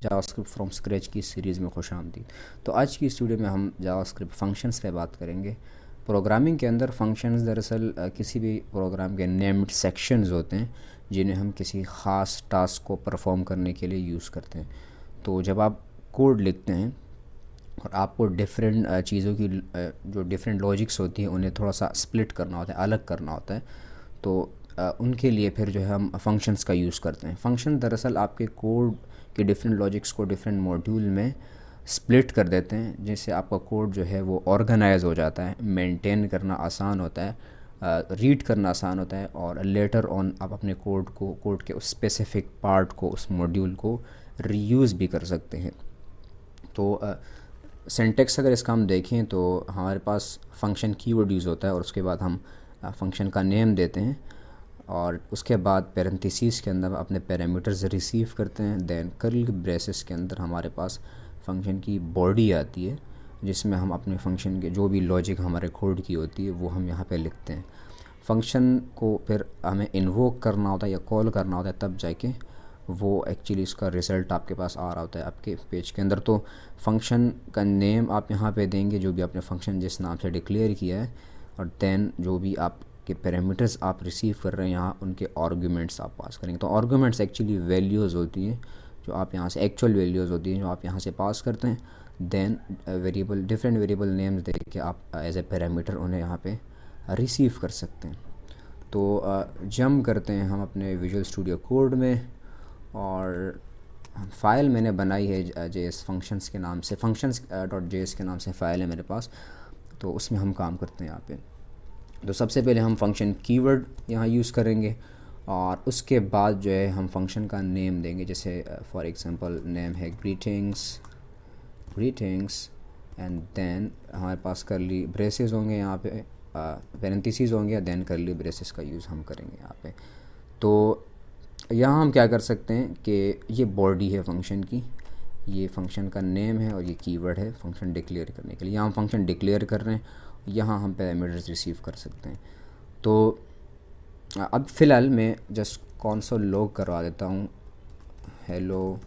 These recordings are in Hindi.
जावास्क्रिप्ट फ्रॉम स्क्रैच की सीरीज़ में खुशामदीद। तो आज की इस वीडियो में हम जावास्क्रिप्ट फंक्शंस पे बात करेंगे। प्रोग्रामिंग के अंदर फंक्शंस दरअसल किसी भी प्रोग्राम के नेम्ड सेक्शंस होते हैं जिन्हें हम किसी ख़ास टास्क को परफॉर्म करने के लिए यूज़ करते हैं। तो जब आप कोड लिखते हैं और आपको डिफरेंट चीज़ों की जो डिफरेंट लॉजिक्स होती हैं उन्हें थोड़ा सा स्प्लिट करना होता है, अलग करना होता है, तो उनके लिए फिर जो है हम फंक्शंस का यूज़ करते हैं। फंक्शन दरअसल आपके कोड के डिफरेंट लॉजिक्स को डिफरेंट मॉड्यूल में स्प्लिट कर देते हैं, जिससे आपका कोड जो है वो ऑर्गेनाइज हो जाता है, मेंटेन करना आसान होता है, रीड करना आसान होता है, और लेटर ऑन आप अपने कोड के उस स्पेसिफ़िक पार्ट को, उस मॉड्यूल को रीयूज़ भी कर सकते हैं। तो सिंटेक्स अगर इसका हम देखें तो हमारे पास फंक्शन कीवर्ड यूज़ होता है और उसके बाद हम फंक्शन का नेम देते हैं और उसके बाद पैरेंथेसिस के अंदर अपने पैरामीटर्स रिसीव करते हैं। देन कर्ली ब्रेसेस के अंदर हमारे पास फंक्शन की बॉडी आती है जिसमें हम अपने फंक्शन के जो भी लॉजिक हमारे कोड की होती है वो हम यहाँ पे लिखते हैं। फंक्शन को फिर हमें इन्वोक करना होता है या कॉल करना होता है, तब जाके वो एक्चुअली इसका रिज़ल्ट आपके पास आ रहा होता है आपके पेज के अंदर। तो फंक्शन का नेम आप यहाँ पे देंगे, जो भी आपने फंक्शन जिस नाम से डिक्लेयर किया है, और देन जो भी आपके पैरामीटर्स आप रिसीव कर रहे हैं यहाँ उनके आर्गुमेंट्स आप पास करेंगे। तो आर्गुमेंट्स एक्चुअली वैल्यूज़ होती हैं जो आप यहाँ से, एक्चुअल वैल्यूज़ होती हैं जो आप यहाँ से पास करते हैं। Then variable, different variable names दे के आप एज ए पैरामीटर उन्हें यहाँ पे रिसीव कर सकते हैं। तो जंप करते हैं हम अपने विजुअल स्टूडियो कोड में, और फ़ाइल मैंने बनाई है जेएस फंक्शंस के नाम से, functions.js के नाम से फ़ाइल है मेरे पास। तो उसमें हम काम करते हैं यहाँ पे। तो सबसे पहले हम फंक्शन कीवर्ड यहाँ यूज़ करेंगे और उसके बाद जो है हम फंक्शन का नेम देंगे। जैसे फॉर एग्जांपल नेम है ग्रीटिंग्स एंड देन हमारे पास कर्ली ब्रेसेस होंगे, यहाँ पे पैरेंथेसिस होंगे, देन कर्ली ब्रेसेस का यूज़ हम करेंगे यहाँ पे। तो यहाँ हम क्या कर सकते हैं कि ये बॉडी है फंक्शन की, ये फंक्शन का नेम है और ये कीवर्ड है फंक्शन डिक्लेयर करने के लिए। यहाँ हम फंक्शन डिक्लेयर कर रहे हैं, यहाँ हम पैरामीटर्स रिसीव कर सकते हैं। तो अब फ़िलहाल मैं जस्ट कंसोल लॉग करवा देता हूँ, हेलो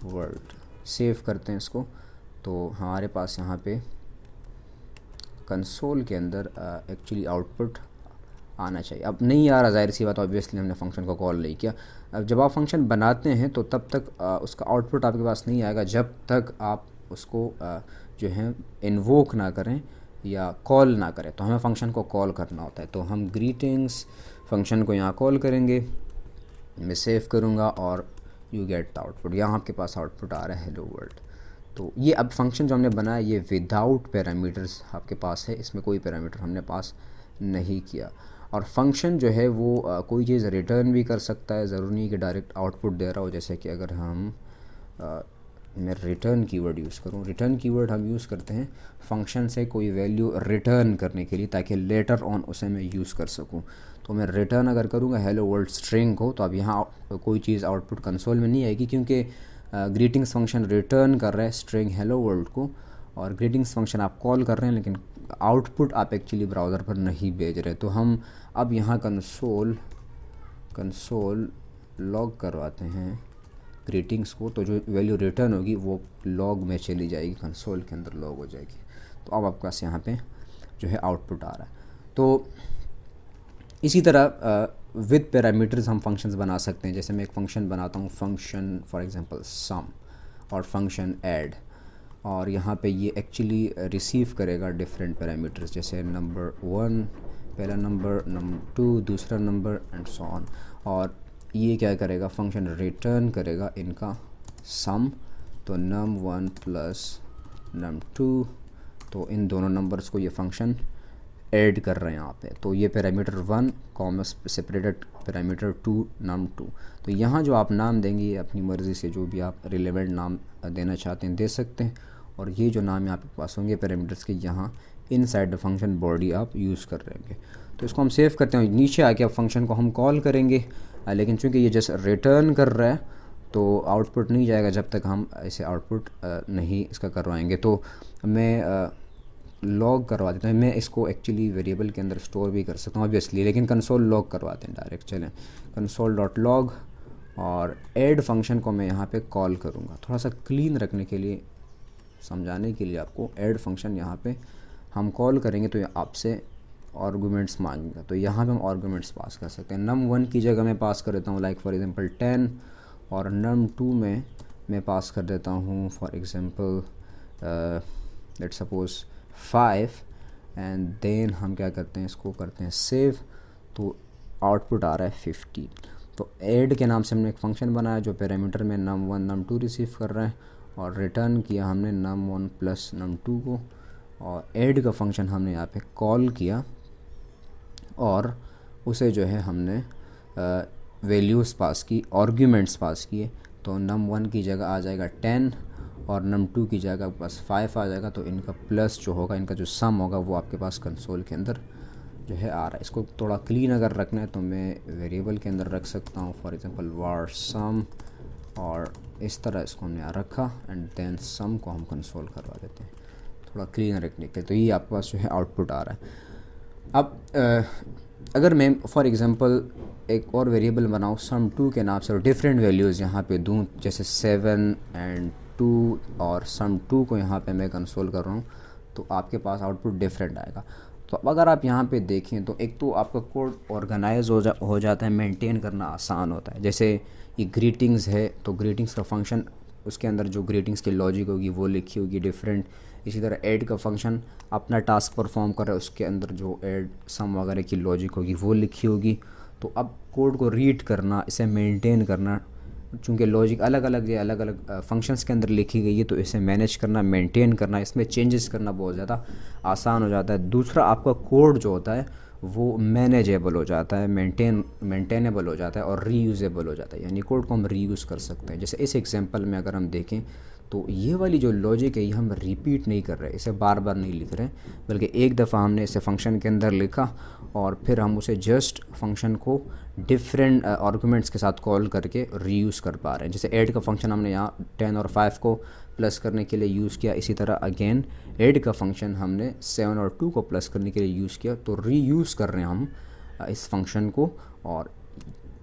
वर्ल्ड, सेव करते हैं इसको। तो हमारे पास यहाँ पे कंसोल के अंदर एक्चुअली आउटपुट आना चाहिए। अब नहीं आ रहा, जाहिर सी बात, ऑब्वियसली हमने फंक्शन को कॉल नहीं किया। अब जब आप फंक्शन बनाते हैं तो तब तक उसका आउटपुट आपके पास नहीं आएगा जब तक आप उसको जो है इन्वोक ना करें या कॉल ना करें। तो हमें फंक्शन को कॉल करना होता है। तो हम ग्रीटिंग्स फंक्शन को यहाँ कॉल करेंगे, मैं सेव करूँगा और यू गेट द आउटपुट। यहाँ आपके पास आउटपुट आ रहा है हेलो वर्ल्ड। तो ये अब फंक्शन जो हमने बनाया ये विदाउट पैरामीटर्स आपके पास है, इसमें कोई पैरामीटर हमने पास नहीं किया। और फंक्शन जो है वो कोई चीज़ रिटर्न भी कर सकता है, ज़रूरी नहीं कि डायरेक्ट आउटपुट दे रहा हो। जैसे कि अगर हम मैं रिटर्न कीवर्ड यूज़ करूँ, रिटर्न कीवर्ड हम यूज़ करते हैं फंक्शन से कोई वैल्यू रिटर्न करने के लिए, ताकि लेटर ऑन उसे मैं यूज़ कर सकूँ। तो मैं रिटर्न अगर करूँगा हेलो वर्ल्ड स्ट्रिंग को, तो अब यहाँ कोई चीज़ आउटपुट कंसोल में नहीं आएगी, क्योंकि ग्रीटिंग्स फंक्शन रिटर्न कर रहा है स्ट्रिंग हेलो वर्ल्ड को, और ग्रीटिंग्स फंक्शन आप कॉल कर रहे हैं लेकिन आउटपुट आप एक्चुअली ब्राउज़र पर नहीं भेज रहे। तो हम अब यहाँ कंसोल लॉग करवाते हैं ग्रीटिंग्स को, तो जो वैल्यू रिटर्न होगी वो लॉग में चली जाएगी, कंसोल के अंदर लॉग हो जाएगी। तो अब आपके पास यहाँ पे जो है आउटपुट आ रहा है। तो इसी तरह विद पैरामीटर्स हम फंक्शंस बना सकते हैं। जैसे मैं एक फंक्शन बनाता हूँ, फंक्शन फॉर एग्जांपल सम और फंक्शन ऐड, और यहाँ पे ये एक्चुअली रिसीव करेगा डिफरेंट पैरामीटर्स, जैसे नंबर 1 पहला नंबर 2 दूसरा नंबर एंड सो ऑन। और ये क्या करेगा, फंक्शन रिटर्न करेगा इनका सम, तो num1 प्लस num2, तो इन दोनों नंबर्स को ये फंक्शन ऐड कर रहे हैं यहाँ पे। तो ये parameter 1 comma separated parameter 2 num2। तो यहाँ जो आप नाम देंगे अपनी मर्ज़ी से जो भी आप रिलेवेंट नाम देना चाहते हैं दे सकते हैं, और ये जो नाम आपके पास होंगे पैरामीटर्स के, यहाँ इनसाइड द फंक्शन बॉडी आप यूज़ कर रहे हैं। तो इसको हम सेव करते हैं। नीचे आके अब फंक्शन को हम कॉल करेंगे, लेकिन चूंकि ये जस्ट रिटर्न कर रहा है तो आउटपुट नहीं जाएगा जब तक हम इसे आउटपुट नहीं इसका करवाएंगे। तो मैं लॉग करवा देता हूँ। मैं इसको एक्चुअली वेरिएबल के अंदर स्टोर भी कर सकता हूँ ऑब्वियसली, लेकिन कंसोल लॉग करवाते हैं डायरेक्ट। चलें कंसोल डॉट लॉग, और ऐड फंक्शन को मैं यहाँ पे कॉल करूँगा। थोड़ा सा क्लीन रखने के लिए, समझाने के लिए आपको, ऐड फंक्शन यहाँ पे हम कॉल करेंगे तो ये आपसे आर्गूमेंट्स मांगेगा। तो यहाँ पे हम आर्गूमेंट्स पास कर सकते हैं। num1 की जगह मैं पास कर देता हूँ लाइक फॉर एग्जांपल 10, और num2 में मैं पास कर देता हूँ for example let's suppose 5, and then हम क्या करते हैं, इसको करते हैं सेव। तो आउटपुट आ रहा है 15। तो ऐड के नाम से हमने एक फंक्शन बनाया जो पैरामीटर में num1 num2 रिसीव कर रहा है, और रिटर्न किया हमने num1 प्लस num2 को, और ऐड का फंक्शन हमने यहाँ पे कॉल किया और उसे जो है हमने वैल्यूज़ पास की, आर्ग्यूमेंट्स पास किए। तो num1 की जगह आ जाएगा 10 और num2 की जगह बस 5 आ जाएगा। तो इनका प्लस जो होगा, इनका जो सम होगा वो आपके पास कंसोल के अंदर जो है आ रहा है। इसको थोड़ा क्लीन अगर रखना है तो मैं वेरिएबल के अंदर रख सकता हूँ, फॉर एग्जांपल var sum, और इस तरह इसको हमने यहाँ रखा एंड देन सम को हम कंसोल करवा देते हैं थोड़ा क्लीन रखने के। तो ये आपके पास जो है आउटपुट आ रहा है। अब अगर मैं फॉर एग्जांपल एक और वेरिएबल बनाऊँ sum2 के नाम से और डिफरेंट वैल्यूज़ यहाँ पे दूँ, जैसे 7 एंड 2, और sum2 को यहाँ पे मैं कंसोल कर रहा हूँ, तो आपके पास आउटपुट डिफरेंट आएगा। तो अब अगर आप यहाँ पे देखें तो एक तो आपका कोड ऑर्गेनाइज हो जाता है, मेंटेन करना आसान होता है। जैसे ये ग्रीटिंग्स है तो ग्रीटिंग्स का फंक्शन, उसके अंदर जो ग्रीटिंग्स की लॉजिक होगी वो लिखी होगी डिफरेंट। इसी तरह ऐड का फंक्शन अपना टास्क परफॉर्म कर रहा है, उसके अंदर जो ऐड सम वगैरह की लॉजिक होगी वो लिखी होगी। तो अब कोड को रीड करना, इसे मेंटेन करना, चूँकि लॉजिक अलग अलग या अलग अलग फंक्शंस के अंदर लिखी गई है, तो इसे मैनेज करना, मेंटेन करना, इसमें चेंजेस करना बहुत ज़्यादा आसान हो जाता है। दूसरा, आपका कोड जो होता है वो मैनेजेबल हो जाता है, मेंटेनेबल हो जाता है और रीयूजेबल हो जाता है, यानी कोड को हम रीयूज़ कर सकते हैं। जैसे इस एग्जांपल में अगर हम देखें तो ये वाली जो लॉजिक है ये हम रिपीट नहीं कर रहे, इसे बार बार नहीं लिख रहे, बल्कि एक दफ़ा हमने इसे फंक्शन के अंदर लिखा और फिर हम उसे जस्ट फंक्शन को डिफरेंट आर्गूमेंट्स के साथ कॉल करके रीयूज़ कर पा रहे हैं। जैसे ऐड का फंक्शन हमने यहाँ 10 और 5 को प्लस करने के लिए यूज़ किया, इसी तरह अगेन ऐड का फंक्शन हमने 7 और 2 को प्लस करने के लिए यूज़ किया। तो रीयूज़ कर रहे हैं हम इस फंक्शन को, और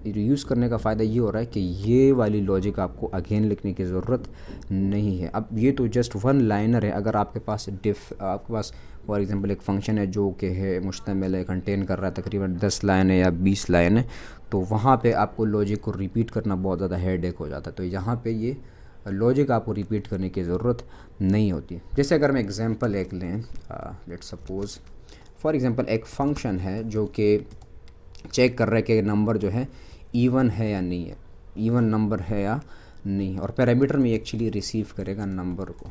रीयूज़ करने का फ़ायदा ये हो रहा है कि ये वाली लॉजिक आपको अगेन लिखने की ज़रूरत नहीं है। अब ये तो जस्ट वन लाइनर है। अगर आपके पास आपके पास फॉर एग्जांपल एक फ़ंक्शन है जो कि है मुश्तमिल है, कंटेन कर रहा है तकरीबन 10 लाइन है या 20 लाइन है, तो वहाँ पे आपको लॉजिक को रिपीट करना बहुत ज़्यादा हेडेक हो जाता है। तो यहाँ पे ये लॉजिक आपको रिपीट करने की ज़रूरत नहीं होती। जैसे अगर हम एग्जांपल एक लें, लेट्स सपोज़ फॉर एग्जांपल एक फ़ंक्शन है जो कि चेक कर रहा है कि नंबर जो है इवन है या नहीं है, इवन नंबर है या नहीं, और पैरामीटर में एक्चुअली रिसीव करेगा नंबर को।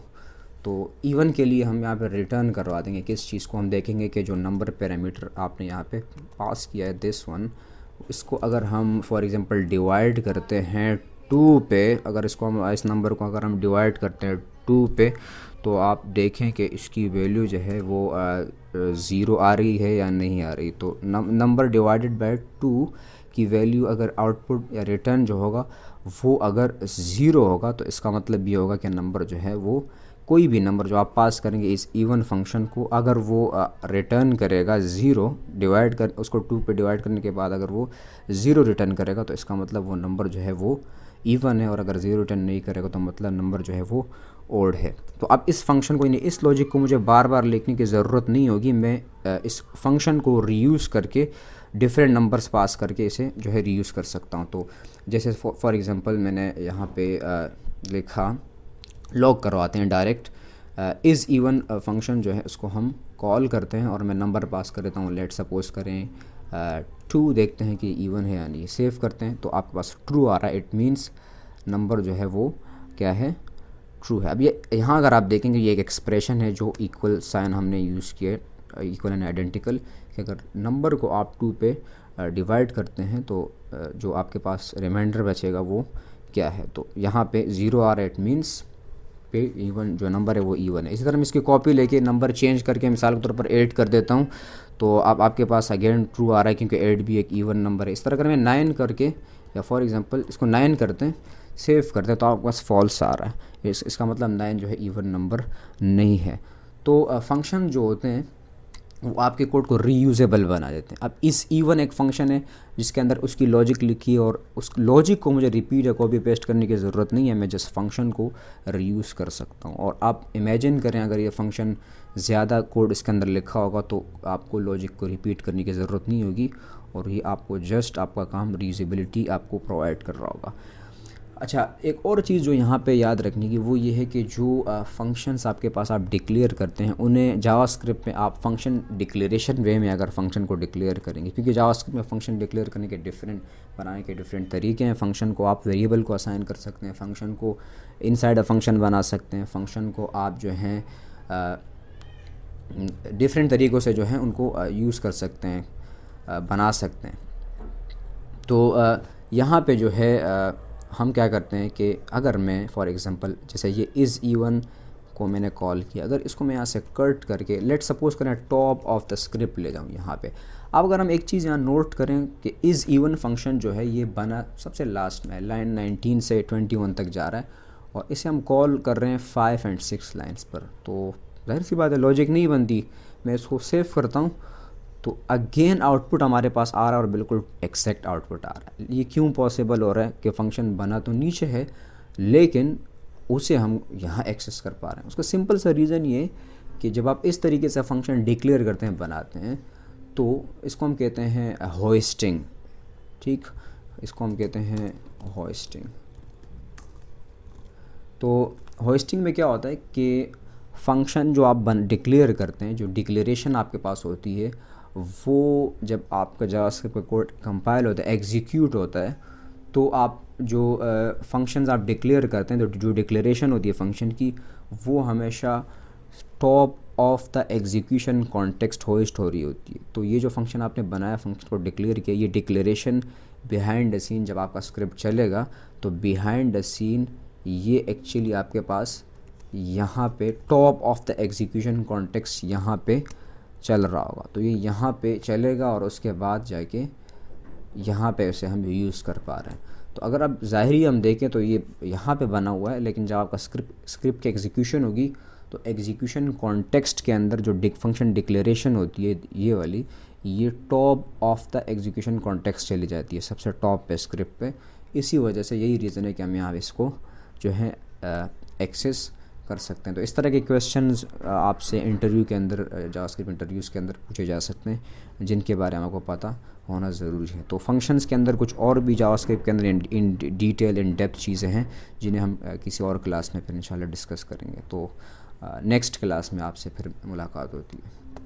तो इवन के लिए हम यहाँ पे रिटर्न करवा देंगे किस चीज़ को, हम देखेंगे कि जो नंबर पैरामीटर आपने यहाँ पे पास किया है दिस वन, इसको अगर हम फॉर एग्जांपल डिवाइड करते हैं 2 पे, अगर इसको हम इस नंबर को अगर हम डिवाइड करते हैं 2 पे, तो आप देखें कि इसकी वैल्यू जो है वो 0 आ रही है या नहीं आ रही। तो नंबर डिवाइडेड बाय 2 की वैल्यू अगर आउटपुट या रिटर्न जो होगा वो अगर 0 होगा, तो इसका मतलब ये होगा कि नंबर जो है वो, कोई भी नंबर जो आप पास करेंगे इस इवन फंक्शन को, अगर वो रिटर्न करेगा 0, डिवाइड कर उसको 2 पे डिवाइड करने के बाद अगर वो 0 रिटर्न करेगा, तो इसका मतलब वो नंबर जो है वो इवन है, और अगर 0 रिटर्न नहीं करेगा तो मतलब नंबर जो है वो ओड है। तो अब इस फंक्शन को, इस लॉजिक को मुझे बार बार लिखने की ज़रूरत नहीं होगी। मैं इस फंक्शन को रीयूज़ करके डिफरेंट नंबर्स पास करके इसे जो है रीयूज़ कर सकता हूँ। तो जैसे फॉर एग्जांपल मैंने यहाँ पे लिखा, लॉग करवाते हैं डायरेक्ट, इज़ इवन फंक्शन जो है उसको हम कॉल करते हैं और मैं नंबर पास कर देता हूँ, लेट सपोज करें 2, देखते हैं कि इवन है या नहीं, सेव करते हैं तो आपके पास ट्रू आ रहा है, इट मीन्स नंबर जो है वो क्या है, ट्रू है। अब ये यहाँ अगर आप देखेंगे ये एक एक्सप्रेशन है जो इक्वल साइन हमने यूज़ किया, इक्वल एंड आइडेंटिकल, कि अगर नंबर को आप 2 पे डिवाइड करते हैं तो जो आपके पास रिमाइंडर बचेगा वो क्या है, तो यहाँ पे 0 आ रहा है, इट मीन्स पे इवन जो नंबर है वो इवन है। इसी तरह मैं इसकी कॉपी लेके नंबर चेंज करके मिसाल के तौर पर 8 कर देता हूँ, तो अब आपके पास अगेन ट्रू आ रहा है क्योंकि 8 भी एक इवन नंबर है। इस तरह अगर मैं 9 करके, या फॉर एग्जांपल इसको 9 करते हैं, सेव करते हैं, तो आपके पास फॉल्स आ रहा है, इसका मतलब 9 जो है इवन नंबर नहीं है। तो फंक्शन जो होते हैं वो आपके कोड को रीयूजेबल बना देते हैं। अब इस इवन एक फंक्शन है जिसके अंदर उसकी लॉजिक लिखी है और उस लॉजिक को मुझे रिपीट या कॉपी पेस्ट करने की ज़रूरत नहीं है, मैं जस्ट फंक्शन को रीयूज़ कर सकता हूँ। और आप इमेजिन करें अगर ये फंक्शन ज़्यादा कोड इसके अंदर लिखा होगा तो आपको लॉजिक को रिपीट करने की ज़रूरत नहीं होगी और ये आपको जस्ट आपका काम रीयूजेबिलिटी आपको प्रोवाइड कर रहा होगा। अच्छा, एक और चीज़ जो यहाँ पे याद रखने की वो ये है कि जो फंक्शंस आपके पास आप डिक्लेयर करते हैं उन्हें जावास्क्रिप्ट में आप फंक्शन डिक्लेरेशन वे में अगर फंक्शन को डिक्लेयर करेंगे, क्योंकि जावास्क्रिप्ट में फंक्शन डिक्लेयर करने के बनाने के डिफरेंट तरीके हैं। फंक्शन को आप वेरिएबल को असाइन कर सकते हैं, फंक्शन को इनसाइड अ फंक्शन बना सकते हैं, फंक्शन को आप जो हैं डिफरेंट तरीक़ों से जो है उनको यूज़ कर सकते हैं, बना सकते हैं। तो यहाँ पे जो है हम क्या करते हैं कि अगर मैं फॉर एग्ज़ाम्पल जैसे ये इज़ इवन को मैंने कॉल किया, अगर इसको मैं यहाँ से कट करके लेट सपोज़ करें टॉप ऑफ द स्क्रिप्ट ले जाऊँ यहाँ पे। अब अगर हम एक चीज़ यहाँ नोट करें कि इज़ इवन फंक्शन जो है ये बना सबसे लास्ट में लाइन 19 से 21 तक जा रहा है और इसे हम कॉल कर रहे हैं 5 और 6 लाइन्स पर, तो जाहिर सी बात है लॉजिक नहीं बनती। मैं इसको सेव करता हूँ तो अगेन आउटपुट हमारे पास आ रहा है और बिल्कुल एक्जैक्ट आउटपुट आ रहा है। ये क्यों पॉसिबल हो रहा है कि फंक्शन बना तो नीचे है लेकिन उसे हम यहाँ एक्सेस कर पा रहे हैं। उसका सिंपल सा रीज़न ये कि जब आप इस तरीके से फंक्शन डिक्लेयर करते हैं, बनाते हैं, तो इसको हम कहते हैं होइस्टिंग। ठीक, इसको हम कहते हैं होइस्टिंग। तो होइस्टिंग में क्या होता है कि फंक्शन जो आप डिक्लेयर करते हैं, जो डिक्लेरेशन आपके पास होती है, वो जब आपका जावास्क्रिप्ट का कोड कंपाइल होता है, एग्जीक्यूट होता है, तो आप जो फंक्शंस आप डिक्लेयर करते हैं, तो जो डिक्लेरेशन होती है फंक्शन की, वो हमेशा top of the execution context host हो रही होती है। तो ये जो फंक्शन आपने बनाया, फंक्शन को डिक्लेयर किया, ये डिक्लेरेशन बिहाइंड द सीन जब आपका स्क्रिप्ट चलेगा तो बिहाइंड द सीन ये एक्चुअली आपके पास यहाँ पे top of the execution context यहाँ पे चल रहा होगा। तो ये यहाँ पे चलेगा और उसके बाद जाके यहाँ पे उसे हम यूज़ कर पा रहे हैं। तो अगर अब ज़ाहिरी हम देखें तो ये यहाँ पे बना हुआ है, लेकिन जब आपका स्क्रिप्ट की एग्जीक्यूशन होगी तो एग्जीक्यूशन कॉन्टेक्स्ट के अंदर जो फंक्शन डिक्लेरेशन होती है ये वाली, ये top of the execution context चली जाती है, सबसे टॉप पे स्क्रिप्ट पे। इसी वजह से यही रीज़न है कि हम यहाँ इसको जो है एक्सेस कर सकते हैं। तो इस तरह के क्वेश्चंस आपसे इंटरव्यू के अंदर, जावास्क्रिप्ट इंटरव्यूज़ के अंदर पूछे जा सकते हैं, जिनके बारे में आपको पता होना ज़रूरी है। तो फंक्शंस के अंदर कुछ और भी जावास्क्रिप्ट के अंदर इन डिटेल इन डेप्थ चीज़ें हैं जिन्हें हम किसी और क्लास में फिर इंशाल्लाह डिस्कस करेंगे। तो नेक्स्ट क्लास में आपसे फिर मुलाकात होती है।